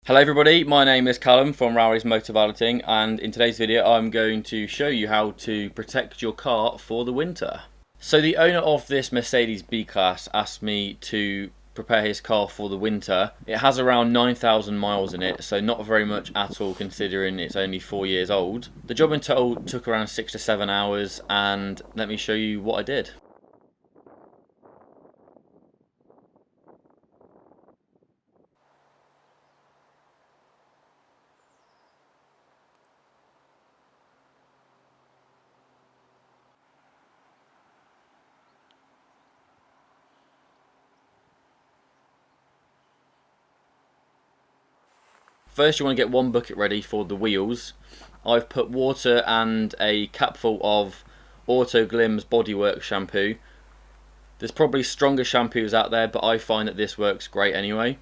Hello everybody, my name is Callum from Rowley's Motor Valeting, and in today's video I'm going to show you how to protect your car for the winter. So the owner of this Mercedes B-Class asked me to prepare his car for the winter. It has around 9,000 miles in it, so not very much at all considering it's only 4 years old. The job in total took around 6 to 7 hours, and let me show you what I did. First you want to get one bucket ready for the wheels. I've put water and a capful of Auto Glim's bodywork shampoo. There's probably stronger shampoos out there, but I find that this works great anyway.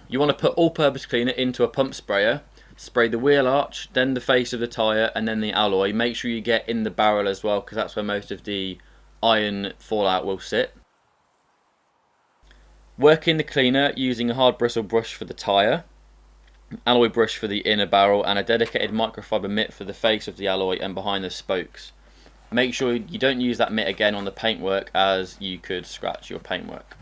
You want to put all-purpose cleaner into a pump sprayer, spray the wheel arch, then the face of the tyre and then the alloy. Make sure you get in the barrel as well, because that's where most of the iron fallout will sit. Work in the cleaner using a hard bristle brush for the tyre, alloy brush for the inner barrel, and a dedicated microfiber mitt for the face of the alloy and behind the spokes. Make sure you don't use that mitt again on the paintwork, as you could scratch your paintwork.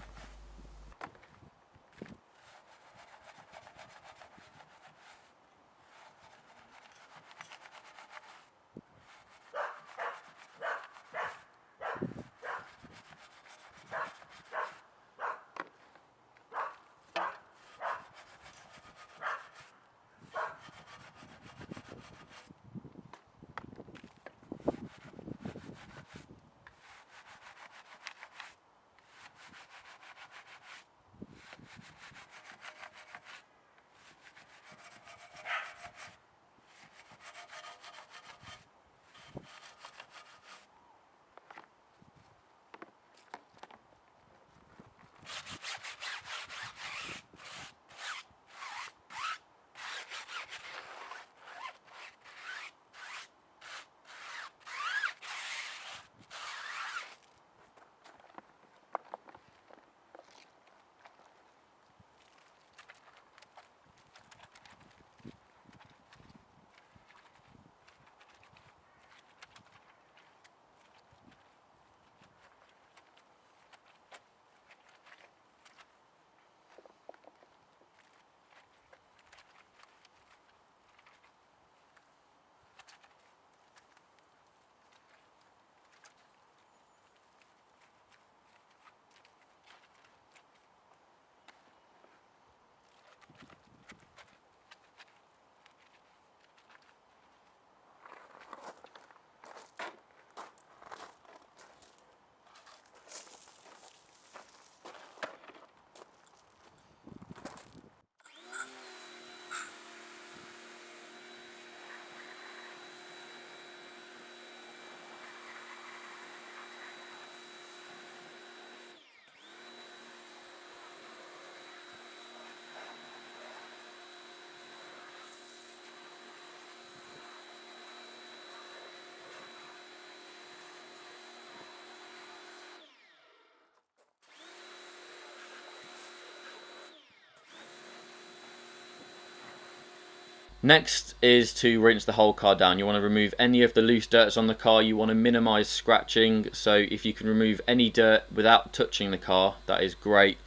Next is to rinse the whole car down. You want to remove any of the loose dirts on the car. You want to minimize scratching, so if you can remove any dirt without touching the car, that is great.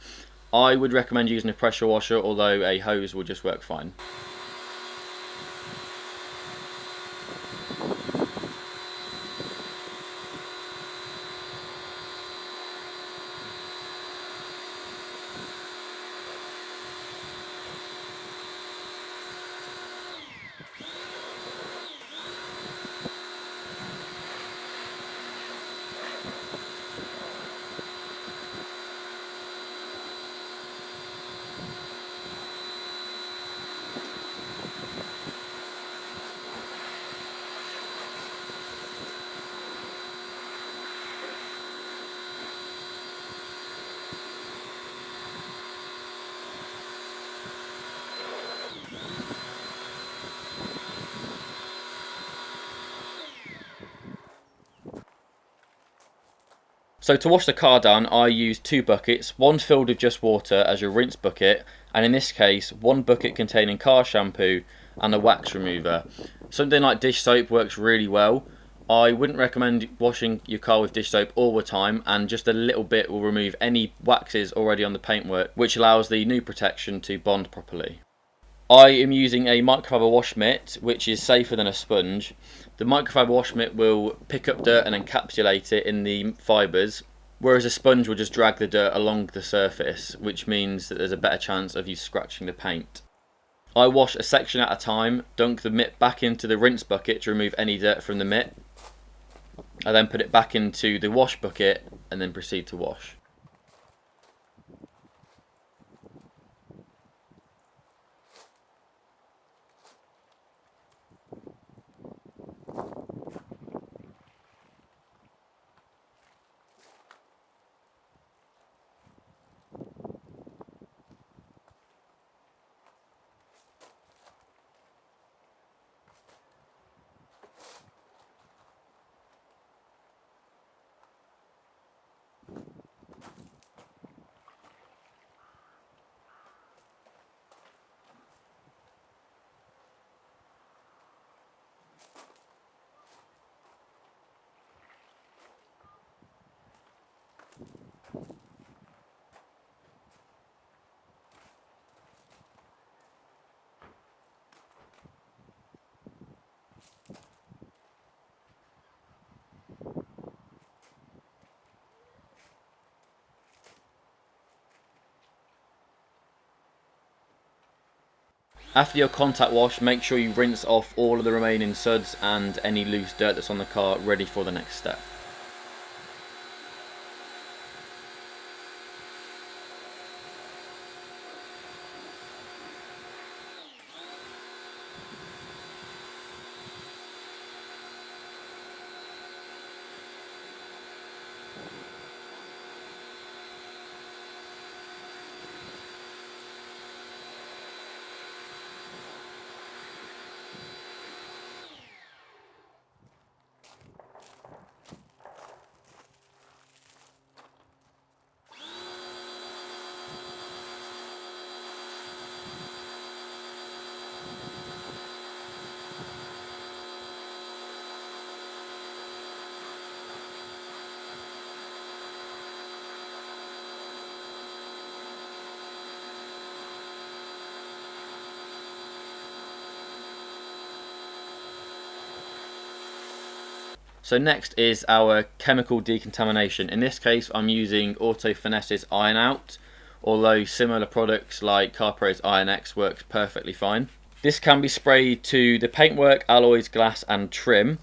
I would recommend using a pressure washer, although a hose will just work fine. So to wash the car down, I use 2 buckets, one filled with just water as your rinse bucket, and in this case 1 bucket containing car shampoo and a wax remover. Something like dish soap works really well. I wouldn't recommend washing your car with dish soap all the time, and just a little bit will remove any waxes already on the paintwork, which allows the new protection to bond properly. I am using a microfiber wash mitt, which is safer than a sponge. The microfiber wash mitt will pick up dirt and encapsulate it in the fibres, whereas a sponge will just drag the dirt along the surface, which means that there's a better chance of you scratching the paint. I wash a section at a time, dunk the mitt back into the rinse bucket to remove any dirt from the mitt. I then put it back into the wash bucket and then proceed to wash. After your contact wash, make sure you rinse off all of the remaining suds and any loose dirt that's on the car, ready for the next step. So next is our chemical decontamination. In this case I'm using Auto Finesse's Iron Out, although similar products like CarPro's Iron X works perfectly fine. This can be sprayed to the paintwork, alloys, glass and trim.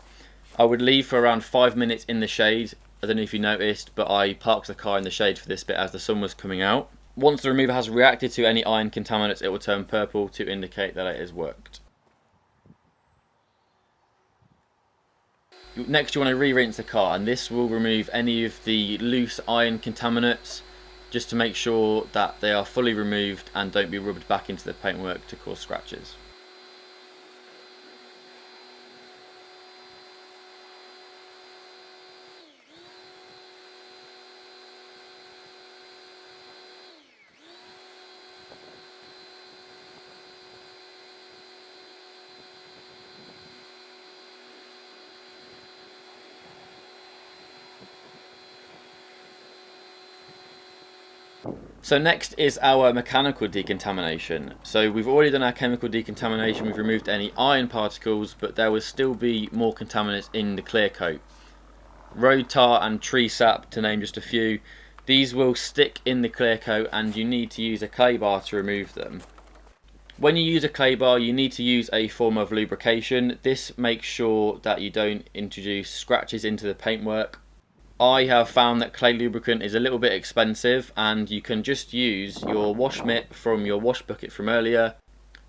I would leave for around 5 minutes in the shade. I don't know if you noticed, but I parked the car in the shade for this bit as the sun was coming out. Once the remover has reacted to any iron contaminants, it will turn purple to indicate that it has worked. Next you want to re-rinse the car, and this will remove any of the loose iron contaminants, just to make sure that they are fully removed and don't be rubbed back into the paintwork to cause scratches. So next is our mechanical decontamination. So we've already done our chemical decontamination, we've removed any iron particles, but there will still be more contaminants in the clear coat. Road tar and tree sap, to name just a few. These will stick in the clear coat and you need to use a clay bar to remove them. When you use a clay bar, you need to use a form of lubrication. This makes sure that you don't introduce scratches into the paintwork. I have found that clay lubricant is a little bit expensive, and you can just use your wash mitt from your wash bucket from earlier,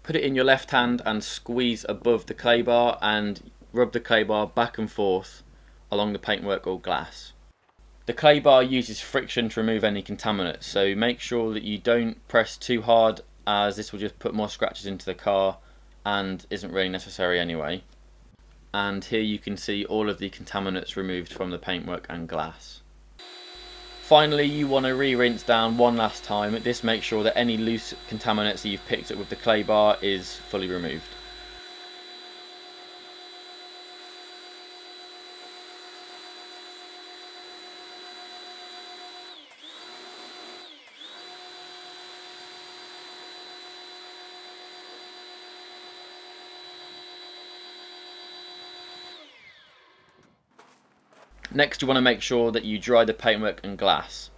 put it in your left hand and squeeze above the clay bar and rub the clay bar back and forth along the paintwork or glass. The clay bar uses friction to remove any contaminants, so make sure that you don't press too hard, as this will just put more scratches into the car and isn't really necessary anyway. And here you can see all of the contaminants removed from the paintwork and glass. Finally, you want to re-rinse down one last time. This makes sure that any loose contaminants that you've picked up with the clay bar is fully removed. Next, you want to make sure that you dry the paintwork and glass.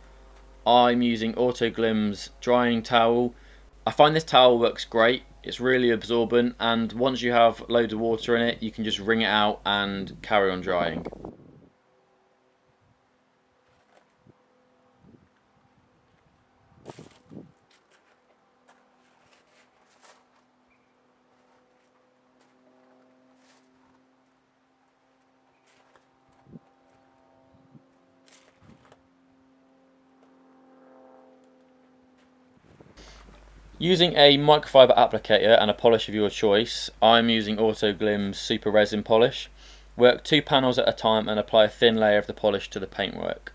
I'm using Autoglim's drying towel. I find this towel works great. It's really absorbent, and once you have loads of water in it, you can just wring it out and carry on drying. Using a microfiber applicator and a polish of your choice, I'm using Autoglim's Super Resin Polish. Work 2 panels at a time and apply a thin layer of the polish to the paintwork.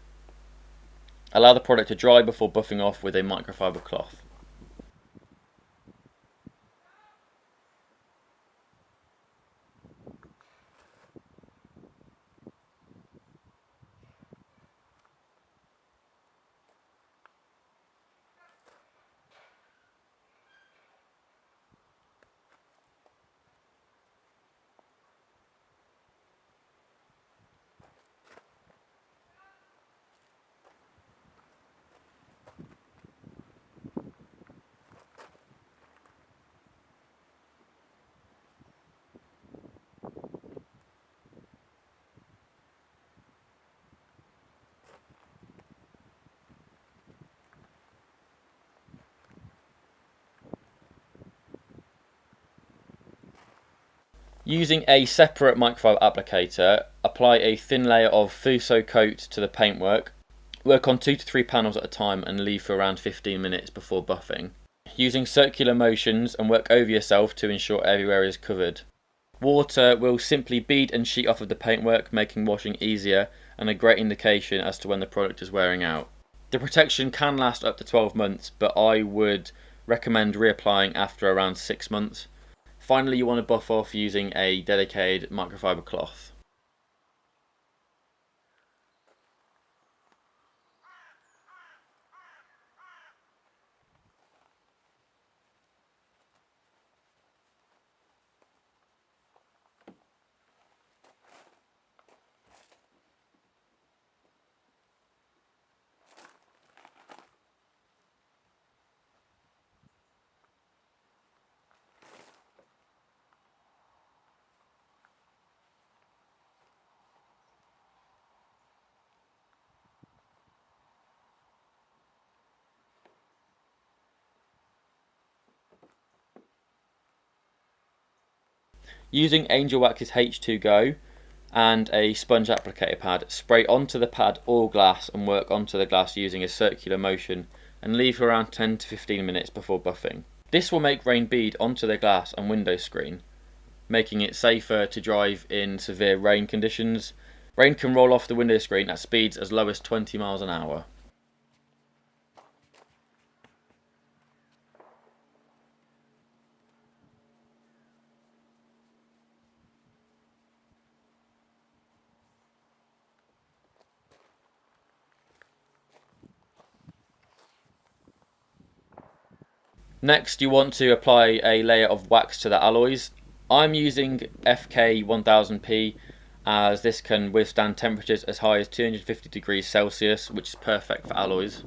Allow the product to dry before buffing off with a microfiber cloth. Using a separate microfiber applicator, apply a thin layer of Fuso coat to the paintwork. Work on 2 to 3 panels at a time and leave for around 15 minutes before buffing. Using circular motions and work over yourself to ensure everywhere is covered. Water will simply bead and sheet off of the paintwork, making washing easier and a great indication as to when the product is wearing out. The protection can last up to 12 months, but I would recommend reapplying after around 6 months. Finally, you want to buff off using a dedicated microfiber cloth. Using Angel Wax's H2Go and a sponge applicator pad, spray onto the pad or glass and work onto the glass using a circular motion and leave for around 10 to 15 minutes before buffing. This will make rain bead onto the glass and window screen, making it safer to drive in severe rain conditions. Rain can roll off the window screen at speeds as low as 20 miles an hour. Next, you want to apply a layer of wax to the alloys. I'm using FK 1000p as this can withstand temperatures as high as 250 degrees Celsius, which is perfect for alloys.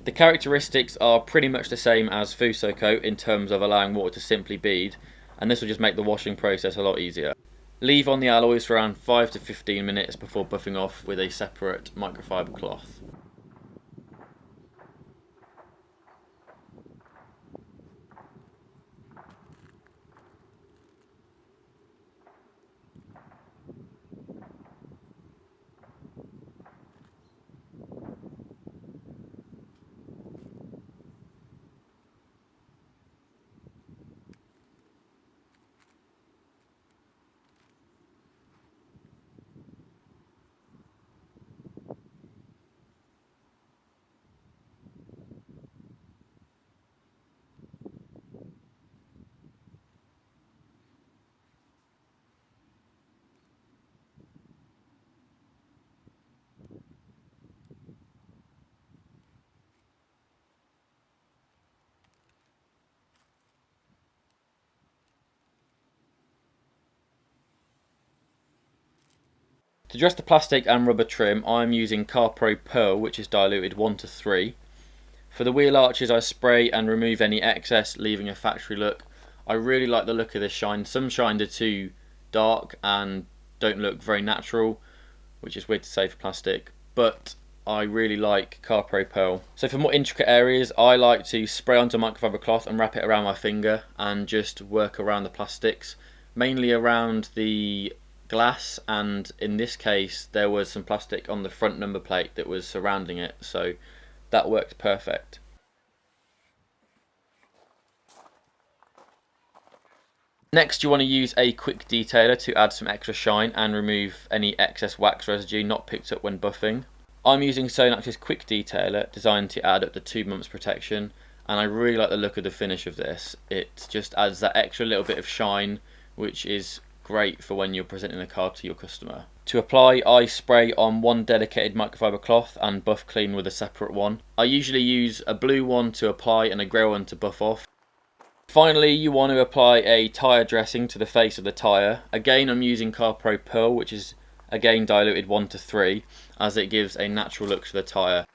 The characteristics are pretty much the same as Fuso coat in terms of allowing water to simply bead, and this will just make the washing process a lot easier. Leave on the alloys for around 5 to 15 minutes before buffing off with a separate microfiber cloth. To dress the plastic and rubber trim, I'm using CarPro Pearl, which is diluted 1:3. For the wheel arches, I spray and remove any excess, leaving a factory look. I really like the look of this shine. Some shines are too dark and don't look very natural, which is weird to say for plastic, but I really like CarPro Pearl. So for more intricate areas, I like to spray onto microfiber cloth and wrap it around my finger and just work around the plastics, mainly around the glass, and in this case there was some plastic on the front number plate that was surrounding it, so that worked perfect. Next, you want to use a quick detailer to add some extra shine and remove any excess wax residue not picked up when buffing. I'm using Sonax's quick detailer, designed to add up to 2 months protection, and I really like the look of the finish of this. It just adds that extra little bit of shine, which is great for when you're presenting the car to your customer. To apply, I spray on one dedicated microfiber cloth and buff clean with a separate one. I usually use a blue one to apply and a grey one to buff off. Finally, you want to apply a tyre dressing to the face of the tyre. Again, I'm using CarPro Pearl, which is again diluted 1:3, as it gives a natural look to the tyre.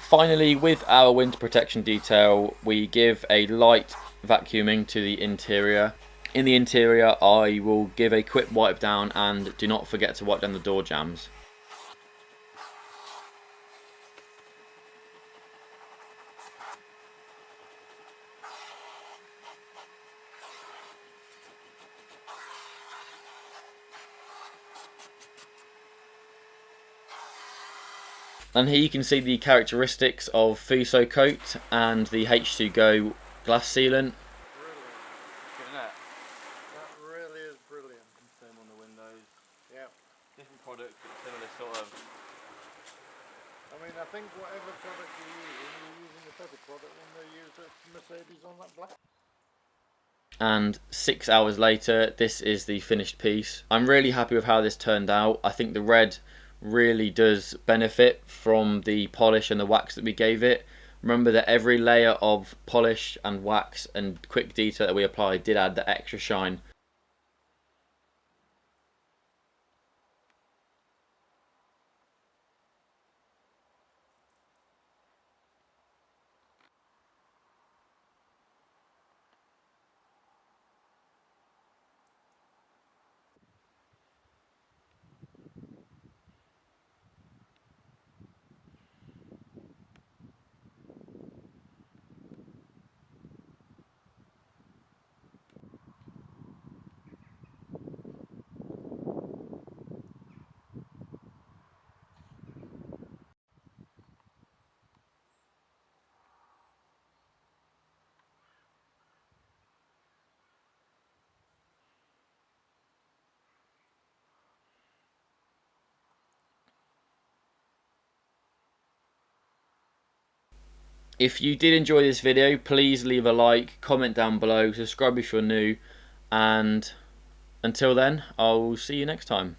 Finally, with our winter protection detail, we give a light vacuuming to the interior. In the interior, I will give a quick wipe down, and do not forget to wipe down the door jambs. And here you can see the characteristics of Fuso coat and the H2Go glass sealant. Brilliant. That really is brilliant. Same on the windows. Yeah. Different product, but similar sort of. I mean, I think whatever product you're using the perfect product when they use a Mercedes on that black. And 6 hours later, this is the finished piece. I'm really happy with how this turned out. I think the red really does benefit from the polish and the wax that we gave it. Remember that every layer of polish and wax and quick detail that we applied did add that extra shine. If you did enjoy this video, please leave a like, comment down below, subscribe if you're new, and until then, I'll see you next time.